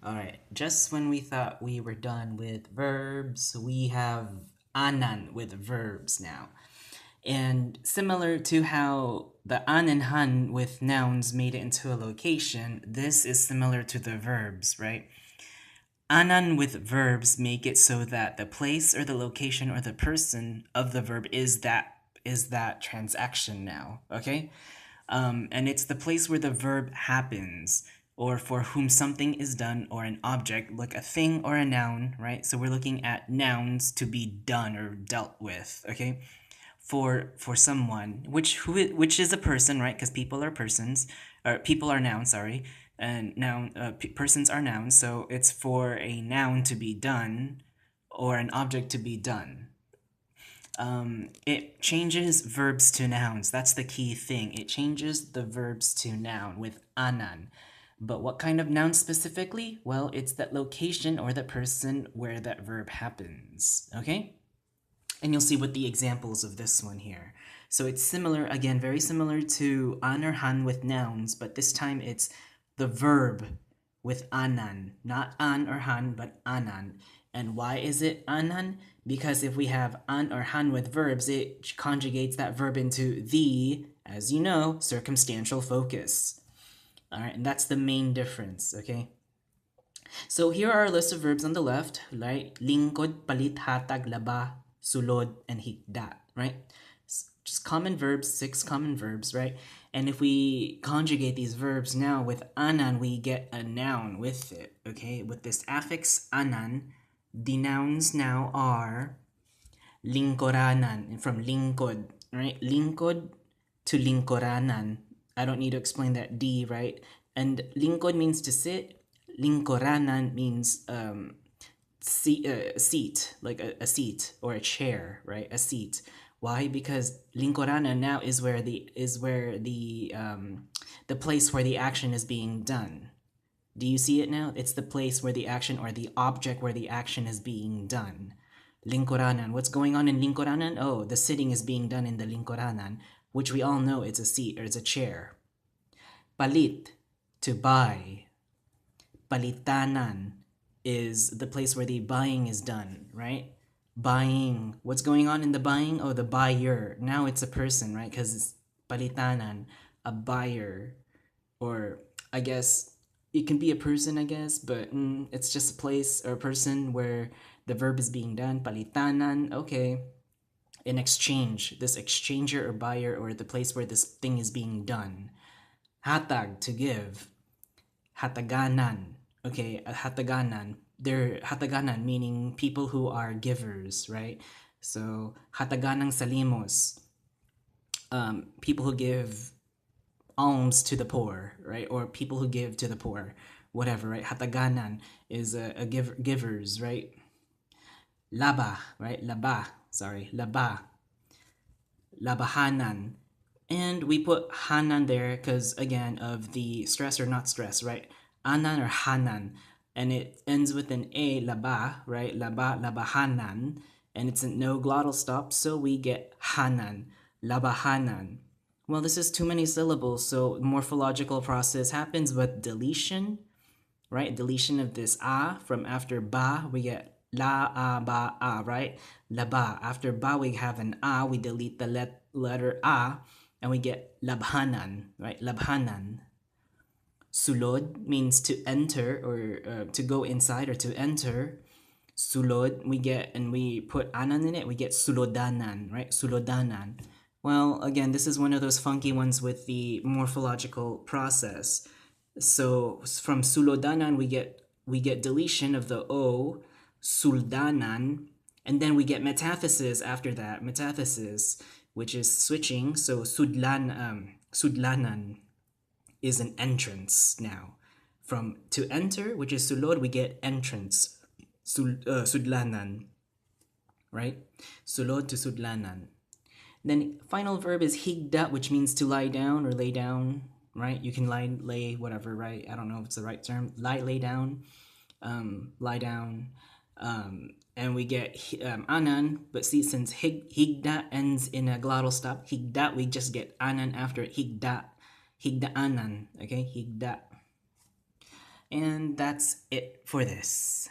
Alright, just when we thought we were done with verbs, we have anan with verbs now. And similar to how the an and han with nouns made it into a location, this is similar to the verbs, right? Anan with verbs make it so that the place or the location or the person of the verb is that transaction now, okay? And it's the place where the verb happens, or for whom something is done, or an object, like a thing or a noun, right? So we're looking at nouns to be done or dealt with, okay? For someone, which is a person, right? Because people are persons, or people are nouns, sorry, and persons are nouns. So it's for a noun to be done, or an object to be done. It changes verbs to nouns. That's the key thing. It changes the verbs to noun with anan. But what kind of noun specifically? Well, it's that location or the person where that verb happens. Okay? And you'll see what the examples of this one here. So it's similar, again, very similar to an or han with nouns, but this time it's the verb with anan. Not an or han, but anan. And why is it anan? Because if we have an or han with verbs, it conjugates that verb into the, as you know, circumstantial focus. All right, and that's the main difference, okay? So here are a list of verbs on the left, right? Lingkod, palit, hatag, laba, sulod, and higda, right? Just common verbs, 6 common verbs, right? And if we conjugate these verbs now with anan, we get a noun with it, okay? With this affix anan, the nouns now are lingkoranan, from lingkod, right? Lingkod to lingkoranan. I don't need to explain that D, right? And lingkod means to sit. Lingkoranan means seat, like a seat or a chair, right? A seat. Why? Because lingkoranan now is where the place where the action is being done. Do you see it now? It's the place where the action, or the object where the action is being done. Lingkoranan. What's going on in lingkoranan? Oh, the sitting is being done in the lingkoranan, which we all know it's a seat or it's a chair. Palit, to buy. Palitanan is the place where the buying is done, right? Buying. What's going on in the buying? Oh, the buyer. Now it's a person, right? Because it's palitanan, a buyer. Or I guess it can be a person, I guess, but it's just a place or a person where the verb is being done. Palitanan, okay. In exchange, this exchanger or buyer, or the place where this thing is being done. Hatag, to give. Hataganan, okay, hataganan. They're hataganan, meaning people who are givers, right? So hataganang salimos, people who give alms to the poor, right? Or people who give to the poor, whatever, right? Hataganan is a givers, right? Laba, right? Laba, sorry, laba. Labahanan. And we put hanan there because, again, of the stress or not stress, right? Anan or hanan. And it ends with an A, laba, right? Laba, labahanan. And it's a no glottal stop, so we get hanan, labahanan. Well, this is too many syllables, so morphological process happens with deletion, right? Deletion of this a from after ba, we get la a ba a, right? La ba. After ba, we have an a, we delete the letter a, and we get labhanan, right? Labhanan. Sulod means to enter, or to go inside, or to enter. Sulod, we get, and we put anan in it, we get sulodanan, right? Sulodanan. Well, again, this is one of those funky ones with the morphological process. So from sulodanan, we get deletion of the o, suldanan, and then we get metathesis after that. Metathesis, which is switching. So sudlanan is an entrance now. From to enter, which is sulod, we get entrance. Sudlanan, right? Sulod to sudlanan. Then final verb is higda, which means to lie down or lay down, right? You can lay, whatever, right? I don't know if it's the right term. Lay down, lie down. And we get anan, but see, since higda ends in a glottal stop, higda, we just get anan after higda. Higda anan, okay? Higda. And that's it for this.